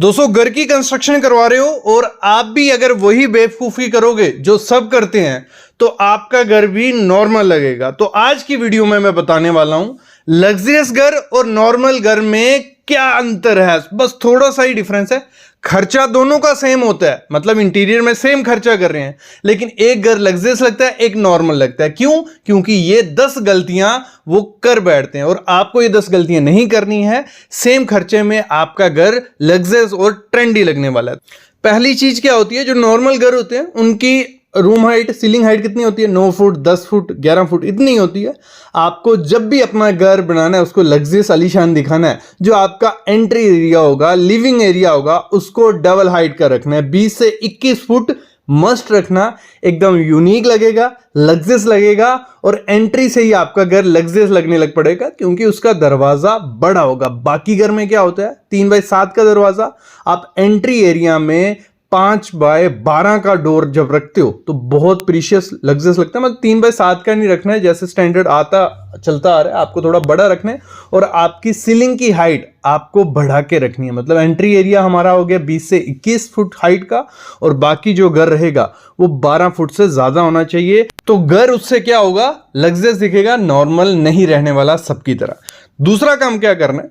दोस्तों, घर की कंस्ट्रक्शन करवा रहे हो और आप भी अगर वही बेवकूफी करोगे जो सब करते हैं तो आपका घर भी नॉर्मल लगेगा। तो आज की वीडियो में मैं बताने वाला हूं लग्जरियस घर और नॉर्मल घर में क्या अंतर है। बस थोड़ा सा ही डिफरेंस है। खर्चा दोनों का सेम होता है, मतलब इंटीरियर में सेम खर्चा कर रहे हैं, लेकिन एक घर लग्जरियस लगता है, एक नॉर्मल लगता है। क्यों? क्योंकि ये 10 गलतियां वो कर बैठते हैं और आपको ये 10 गलतियां नहीं करनी है। सेम खर्चे में आपका घर लग्जरियस और ट्रेंडी लगने वाला है। पहली चीज क्या होती है, जो नॉर्मल घर होते हैं उनकी रूम हाइट, सीलिंग हाइट कितनी होती है? 9 फुट, 10 फुट, 11 फुट इतनी होती है। आपको जब भी अपना घर बनाना है, उसको लग्जरियस आलीशान दिखाना है, जो आपका एंट्री एरिया होगा, लिविंग एरिया होगा, उसको डबल हाइट का रखना है। 20 से 21 फुट मस्ट रखना। एकदम यूनिक लगेगा, लग्जरियस लगेगा और एंट्री से ही आपका घर लग्जरियस लगने लग पड़ेगा, क्योंकि उसका दरवाजा बड़ा होगा। बाकी घर में क्या होता है, 3x7 का दरवाजा। आप एंट्री एरिया में 5x12 का डोर जब रखते हो तो बहुत प्रीशियस लग्जरियस लगता है। मतलब 3x7 का नहीं रखना है, जैसे स्टैंडर्ड आता चलता आ रहा है, आपको थोड़ा बड़ा रखना है। और आपकी सीलिंग की हाइट आपको बढ़ा के रखनी है। मतलब एंट्री एरिया हमारा हो गया 20 से 21 फुट हाइट का, और बाकी जो घर रहेगा वो 12 फुट से ज्यादा होना चाहिए। तो घर उससे क्या होगा, लग्जरियस दिखेगा, नॉर्मल नहीं रहने वाला सबकी तरह। दूसरा काम क्या करना है,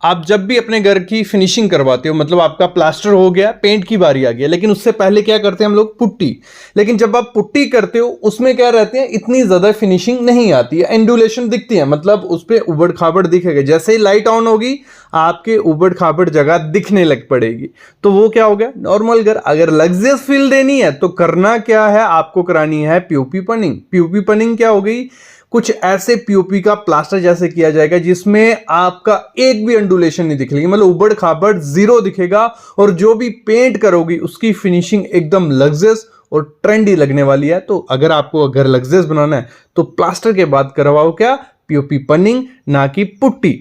आप जब भी अपने घर की फिनिशिंग करवाते हो, मतलब आपका प्लास्टर हो गया, पेंट की बारी आ गया, लेकिन उससे पहले क्या करते हैं हम लोग, पुट्टी। लेकिन जब आप पुट्टी करते हो उसमें क्या रहते हैं, इतनी ज्यादा फिनिशिंग नहीं आती है, एंडुलेशन दिखती है, मतलब उस पर उबड़ खाबड़ दिखेगा। जैसे ही लाइट ऑन होगी आपके उबड़ खाबड़ जगह दिखने लग पड़ेगी। तो वो क्या हो गया, नॉर्मल घर। अगर लग्जरियस फील देनी है तो करना क्या है, आपको करानी है पीओपी पनिंग। पीओपी पनिंग क्या हो गई, कुछ ऐसे पीओपी का प्लास्टर जैसे किया जाएगा जिसमें आपका एक भी अंडुलेशन नहीं दिखेगी, मतलब उबड़ खाबड़ जीरो दिखेगा। और जो भी पेंट करोगी उसकी फिनिशिंग एकदम लग्जरियस और ट्रेंडी लगने वाली है। तो अगर आपको अगर लग्जरियस बनाना है तो प्लास्टर के बाद करवाओ क्या, पीओपी पनिंग, ना कि पुट्टी।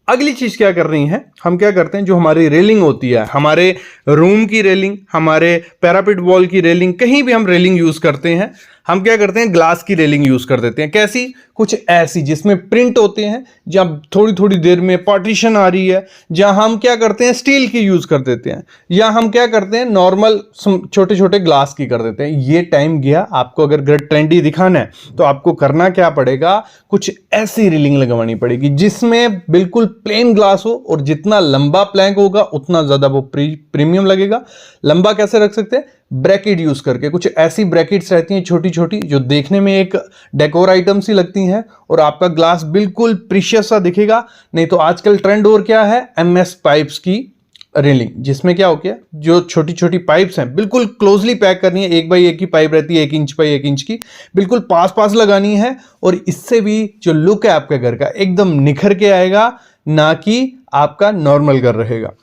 अगली चीज क्या कर रही है, हम क्या करते हैं, जो हमारी रेलिंग होती है, हमारे रूम की रेलिंग, हमारे पैरापेट वॉल की रेलिंग, कहीं भी हम रेलिंग यूज करते हैं, हम क्या करते हैं, ग्लास की रेलिंग यूज कर देते हैं। कैसी? कुछ ऐसी जिसमें प्रिंट होते हैं, जहां थोड़ी थोड़ी देर में पार्टीशन आ रही है, जहां हम क्या करते हैं, स्टील की यूज कर देते हैं, या हम क्या करते हैं, नॉर्मल छोटे छोटे ग्लास की कर देते हैं। ये टाइम गया। आपको अगर घर ट्रेंडी दिखाना है तो आपको करना क्या पड़ेगा, कुछ ऐसी रेलिंग लगवानी पड़ेगी जिसमें बिल्कुल प्लेन ग्लास हो, और जितना लंबा प्लैंक होगा उतना ज्यादा वो प्रीमियम लगेगा। लंबा कैसे रख सकते हैं, ब्रैकेट यूज करके। कुछ ऐसी ब्रैकेट्स रहती हैं छोटी छोटी, जो देखने में एक डेकोर आइटम सी लगती हैं, और आपका ग्लास बिल्कुल प्रीशियस सा दिखेगा। नहीं तो आजकल ट्रेंड और क्या है, एमएस पाइप्स की रेलिंग, जिसमें क्या हो गया, जो छोटी छोटी पाइप्स हैं बिल्कुल क्लोजली पैक करनी है। 1x1 की पाइप रहती है, 1 इंच बाई 1 इंच की, बिल्कुल पास पास लगानी है। और इससे भी जो लुक है आपके घर का एकदम निखर के आएगा, ना कि आपका नॉर्मल घर रहेगा।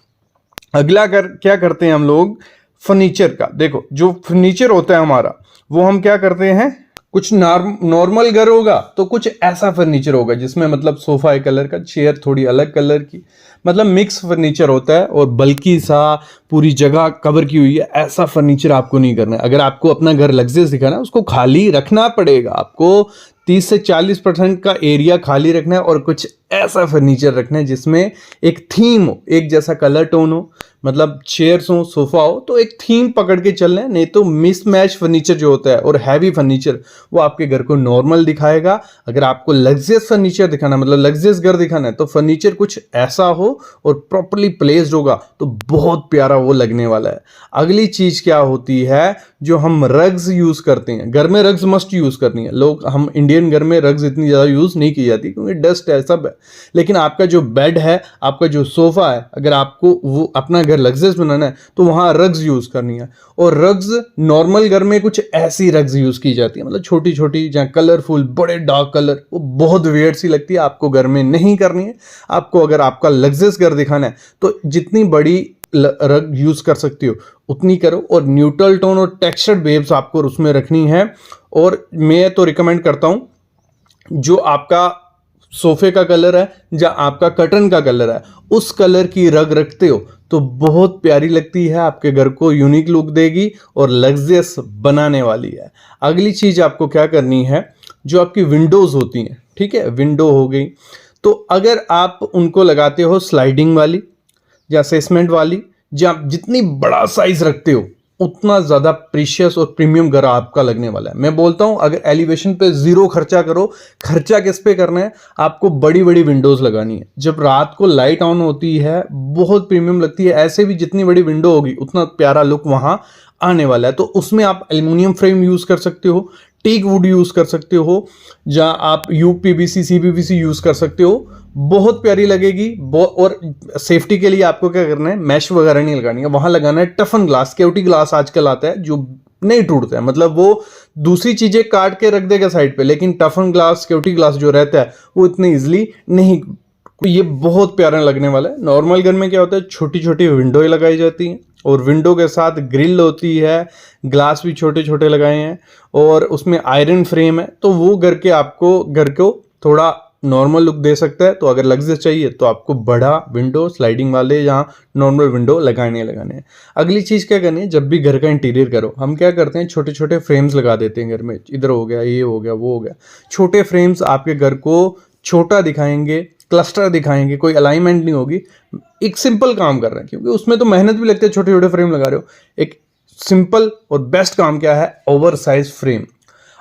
अगला घर क्या करते हैं हम लोग, फर्नीचर का। देखो, जो फर्नीचर होता है हमारा, वो हम क्या करते हैं, कुछ नॉर्मल घर होगा तो कुछ ऐसा फर्नीचर होगा जिसमें मतलब सोफा एक कलर का, चेयर थोड़ी अलग कलर की, मतलब मिक्स फर्नीचर होता है, और बल्कि सा पूरी जगह कवर की हुई है। ऐसा फर्नीचर आपको नहीं करना है। अगर आपको अपना घर लग्जरियस दिखाना है, उसको खाली रखना पड़ेगा। आपको 30 से 40% का एरिया खाली रखना है, और कुछ ऐसा फर्नीचर रखना है जिसमें एक थीम हो, एक जैसा कलर टोन हो, मतलब चेयर्स हो, सोफा हो, तो एक थीम पकड़ के चलना है। नहीं तो मिसमैच फर्नीचर जो होता है और हैवी फर्नीचर, वो आपके घर को नॉर्मल दिखाएगा। अगर आपको लग्जरियस फर्नीचर दिखाना, मतलब लग्जरियस घर दिखाना है, तो फर्नीचर कुछ ऐसा हो और प्रॉपर्ली प्लेस्ड होगा तो बहुत प्यारा वो लगने वाला है। अगली चीज क्या होती है, जो हम रग्स यूज करते हैं घर में, रग्स मस्ट यूज करनी है। लोग, हम इंडियन घर में रग्स इतनी ज्यादा यूज नहीं की जाती क्योंकि डस्ट है, सब है। लेकिन आपका जो बेड है, आपका जो सोफा है, अगर आपको वो अपना घर लग्जरियस बनाना है तो वहां रग्स यूज करनी है। और रग्स नॉर्मल घर में कुछ ऐसी रग्स यूज की जाती है, मतलब छोटी छोटी, जहां कलरफुल, बड़े डार्क कलर, वो बहुत वियर्ड सी लगती है, आपको घर में नहीं करनी है। आपको अगर आपका लग्जरियस घर दिखाना है तो जितनी बड़ी रग यूज कर सकती हो उतनी करो, और न्यूट्रल टोन और टेक्सचर्ड वेव्स आपको उसमें रखनी है। और मैं तो रिकमेंड करता हूं, जो आपका सोफे का कलर है, या आपका कर्टन का कलर है, उस कलर की रग रखते हो तो बहुत प्यारी लगती है, आपके घर को यूनिक लुक देगी और लग्जरियस बनाने वाली है। अगली चीज आपको क्या करनी है, जो आपकी विंडोज होती हैं, ठीक है, विंडो हो गई, तो अगर आप उनको लगाते हो स्लाइडिंग वाली या असेसमेंट वाली, जहाँ जितनी बड़ा साइज रखते हो उतना ज़्यादा प्रीशियस और प्रीमियम घर आपका लगने वाला है। मैं बोलता हूँ अगर एलिवेशन पे ज़ीरो खर्चा करो, खर्चा किस पे करना है, आपको बड़ी बड़ी विंडोज़ लगानी है। जब रात को लाइट ऑन होती है बहुत प्रीमियम लगती है। ऐसे भी जितनी बड़ी विंडो होगी उतना प्यारा लुक वहाँ आने वाला है। तो उसमें आप एल्युमिनियम फ्रेम यूज़ कर सकते हो, टीक वुड यूज़ कर सकते हो, जहाँ आप यूपीवीसी सीपीवीसी यूज़ कर सकते हो, बहुत प्यारी लगेगी। और सेफ्टी के लिए आपको क्या करना है, मैश वगैरह नहीं लगानी है, वहां लगाना है टफन ग्लास, केवटी ग्लास आजकल आता है जो नहीं टूटता है, मतलब वो दूसरी चीजें काट के रख देगा साइड पे, लेकिन टफन ग्लास केवटी ग्लास जो रहता है वो इतनी इजिली नहीं, ये बहुत प्यारा लगने वाला है। नॉर्मल घर में क्या होता है, छोटी छोटी विंडोएं लगाई जाती हैं और विंडो के साथ ग्रिल होती है, ग्लास भी छोटे छोटे लगाए हैं और उसमें आयरन फ्रेम है, तो वो घर को थोड़ा नॉर्मल लुक दे सकता है। तो अगर लग्जरी चाहिए तो आपको बड़ा विंडो स्लाइडिंग वाले यहाँ नॉर्मल विंडो लगाने हैं। अगली चीज़ क्या करनी है, जब भी घर का इंटीरियर करो हम क्या करते हैं, छोटे छोटे फ्रेम्स लगा देते हैं घर में, इधर हो गया, ये हो गया, वो हो गया। छोटे फ्रेम्स आपके घर को छोटा दिखाएंगे, क्लस्टर दिखाएंगे, कोई अलाइनमेंट नहीं होगी। एक सिंपल काम कर रहे हैं क्योंकि उसमें तो मेहनत भी लगती है, छोटे छोटे फ्रेम लगा रहे हो। एक सिंपल और बेस्ट काम क्या है, ओवर साइज फ्रेम।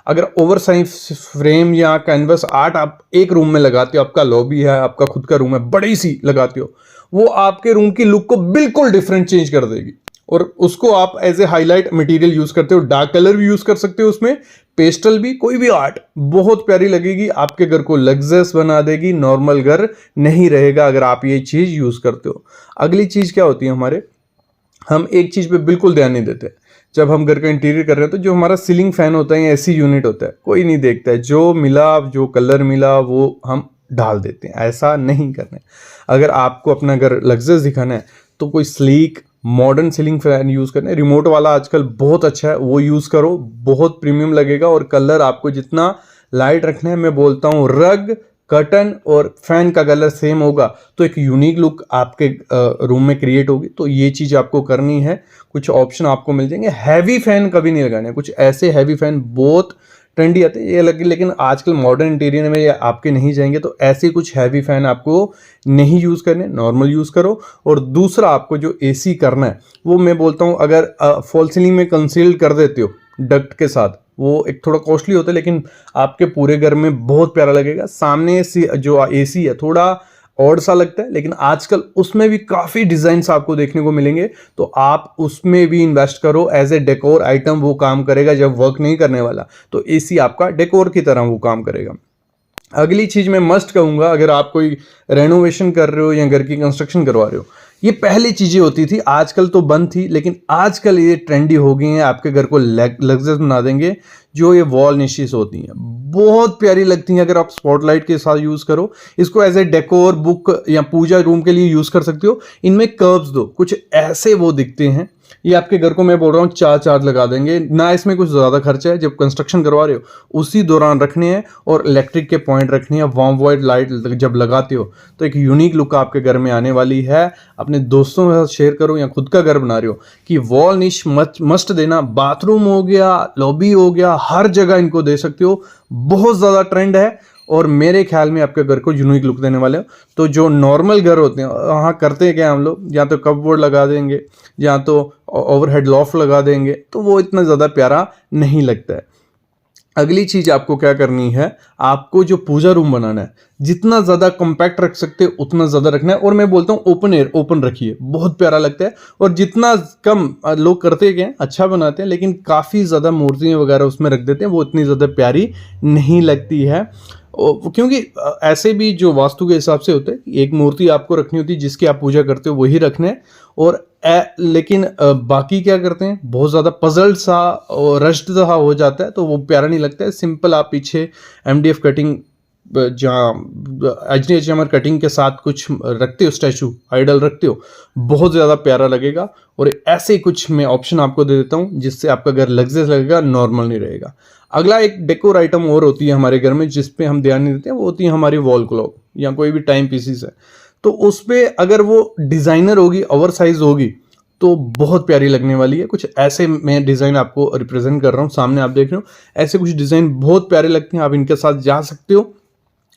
अगर ओवर साइज फ्रेम या कैनवस आर्ट आप एक रूम में लगाते हो, आपका लॉबी है, आपका खुद का रूम है, बड़ी सी लगाते हो, वो आपके रूम की लुक को बिल्कुल डिफरेंट चेंज कर देगी। और उसको आप as a highlight material use करते हो, डार्क कलर भी यूज कर सकते हो उसमें, पेस्टल भी, कोई भी आर्ट बहुत प्यारी लगेगी, आपके घर को लग्जरियस बना देगी, नॉर्मल घर नहीं रहेगा अगर आप ये चीज यूज करते हो। अगली चीज क्या होती है हमारे, हम एक चीज पे बिल्कुल ध्यान नहीं देते जब हम घर का इंटीरियर कर रहे हैं, तो जो हमारा सीलिंग फैन होता है या एसी यूनिट होता है, कोई नहीं देखता है, जो मिला, जो कलर मिला वो हम डाल देते हैं। ऐसा नहीं करना है। अगर आपको अपना घर लग्जरियस दिखाना है तो कोई sleek modern ceiling fan use करना है, रिमोट वाला आजकल बहुत अच्छा है, वो यूज करो, बहुत प्रीमियम लगेगा। और कलर आपको जितना लाइट रखना है, मैं बोलता हूँ रग, कर्टन और फैन का कलर सेम होगा तो एक यूनिक लुक आपके रूम में क्रिएट होगी। तो ये चीज आपको करनी है। कुछ ऑप्शन आपको मिल जाएंगे। हैवी फैन कभी नहीं लगाने, कुछ ऐसे हैवी फैन बहुत ट्रेंडी आते हैं ये लगे, लेकिन आजकल मॉडर्न इंटीरियर में आपके नहीं जाएंगे, तो ऐसे कुछ हैवी फैन आपको नहीं यूज करने, नॉर्मल यूज करो। और दूसरा आपको जो एसी करना है वो मैं बोलता हूँ, अगर फॉल सीलिंग में कंसील्ड कर देते हो डक्ट के साथ, वो एक थोड़ा कॉस्टली होता है लेकिन आपके पूरे घर में बहुत प्यारा लगेगा। सामने से जो एसी है थोड़ा ऑड सा लगता है, लेकिन आजकल उसमें भी काफी डिजाइन्स आपको देखने को मिलेंगे, तो आप उसमें भी इन्वेस्ट करो। एज ए डेकोर आइटम वो काम करेगा, जब वर्क नहीं करने वाला तो एसी आपका डेकोर की तरह वो काम करेगा। अगली चीज मैं मस्ट कहूंगा, अगर आप कोई रेनोवेशन कर रहे हो या घर की कंस्ट्रक्शन करवा रहे हो, ये पहली चीजें होती थी, आजकल तो बंद थी, लेकिन आजकल ये ट्रेंडी हो गई हैं, आपके घर को लग्जरियस बना देंगे। जो ये वॉल निशेस होती हैं बहुत प्यारी लगती हैं, अगर आप स्पॉटलाइट के साथ यूज करो, इसको एज ए डेकोर बुक या पूजा रूम के लिए यूज कर सकते हो। इनमें कर्व्स दो, कुछ ऐसे वो दिखते हैं, ये आपके घर को मैं बोल रहा हूँ चार चार लगा देंगे ना, इसमें कुछ ज्यादा खर्चा है। जब कंस्ट्रक्शन करवा रहे हो उसी दौरान रखने हैं, और इलेक्ट्रिक के पॉइंट रखने हैं। वार्म वाइट लाइट जब लगाते हो तो एक यूनिक लुक आपके घर में आने वाली है। अपने दोस्तों के साथ शेयर करो या खुद का घर बना रहे हो कि वॉल निश मस्ट देना, बाथरूम हो गया, लॉबी हो गया, हर जगह इनको दे सकते हो। बहुत ज्यादा ट्रेंड है और मेरे ख्याल में आपके घर को यूनिक लुक देने वाले हो। तो जो नॉर्मल घर होते हैं वहाँ करते हैं क्या हम लोग, या तो कपबोर्ड लगा देंगे या तो ओवरहेड लॉफ्ट लगा देंगे, तो वो इतना ज़्यादा प्यारा नहीं लगता है। अगली चीज आपको क्या करनी है, आपको जो पूजा रूम बनाना है जितना ज्यादा कॉम्पैक्ट रख सकते हो उतना ज्यादा रखना है। और मैं बोलता हूँ ओपन एयर ओपन रखिए, बहुत प्यारा लगता है। और जितना कम लोग करते हैं अच्छा बनाते हैं, लेकिन काफी ज्यादा मूर्तियां वगैरह उसमें रख देते हैं, वो इतनी ज्यादा प्यारी नहीं लगती है। क्योंकि ऐसे भी जो वास्तु के हिसाब से होता है, एक मूर्ति आपको रखनी होती है जिसकी आप पूजा करते हो, वही रखना है। और लेकिन बाकी क्या करते हैं, बहुत ज़्यादा पजल्ड सा और रश्ड सा हो जाता है, तो वो प्यारा नहीं लगता है। सिंपल आप पीछे MDF कटिंग, जहाँ HDHMR कटिंग के साथ कुछ रखते हो, स्टैचू आइडल रखते हो, बहुत ज़्यादा प्यारा लगेगा। और ऐसे कुछ मैं ऑप्शन आपको दे देता हूँ जिससे आपका घर लग्जरियस लगेगा, नॉर्मल नहीं रहेगा। अगला एक डेकोर आइटम और होती है हमारे घर में जिस पे हम ध्यान नहीं देते हैं, वो होती है हमारी वॉल क्लॉक या कोई भी टाइम पीसीस है। तो उस पे अगर वो डिज़ाइनर होगी, ओवर साइज होगी, तो बहुत प्यारी लगने वाली है। कुछ ऐसे मैं डिज़ाइन आपको रिप्रेजेंट कर रहा हूँ, सामने आप देख रहे हो, ऐसे कुछ डिज़ाइन बहुत प्यारे लगते हैं, आप इनके साथ जा सकते हो।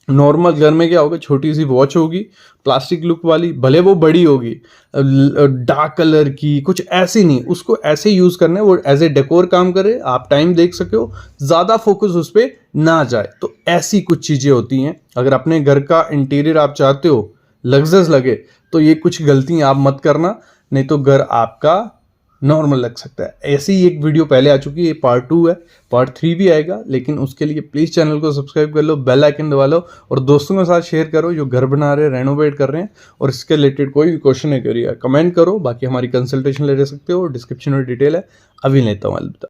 नॉर्मल घर में क्या होगा, छोटी सी वॉच होगी प्लास्टिक लुक वाली, भले वो बड़ी होगी डार्क कलर की, कुछ ऐसी नहीं, उसको ऐसे यूज़ करना है वो एज ए डेकोर काम करे, आप टाइम देख सके हो, ज़्यादा फोकस उस पर ना जाए। तो ऐसी कुछ चीज़ें होती हैं। अगर अपने घर का इंटीरियर आप चाहते हो लग्जस लगे तो ये कुछ गलतियाँ आप मत करना, नहीं तो घर आपका नॉर्मल लग सकता है। ऐसी ही एक वीडियो पहले आ चुकी है, पार्ट 2 है, पार्ट 3 भी आएगा, लेकिन उसके लिए प्लीज़ चैनल को सब्सक्राइब कर लो, बेल आइकन दबा लो और दोस्तों के साथ शेयर करो जो घर बना रहे हैं, रेनोवेट कर रहे हैं, और इसके रिलेटेड कोई भी क्वेश्चन है करिए कमेंट करो। बाकी हमारी कंसल्टेशन ले सकते हो, डिस्क्रिप्शन में डिटेल है। अभी लेता हूँ अलविदा।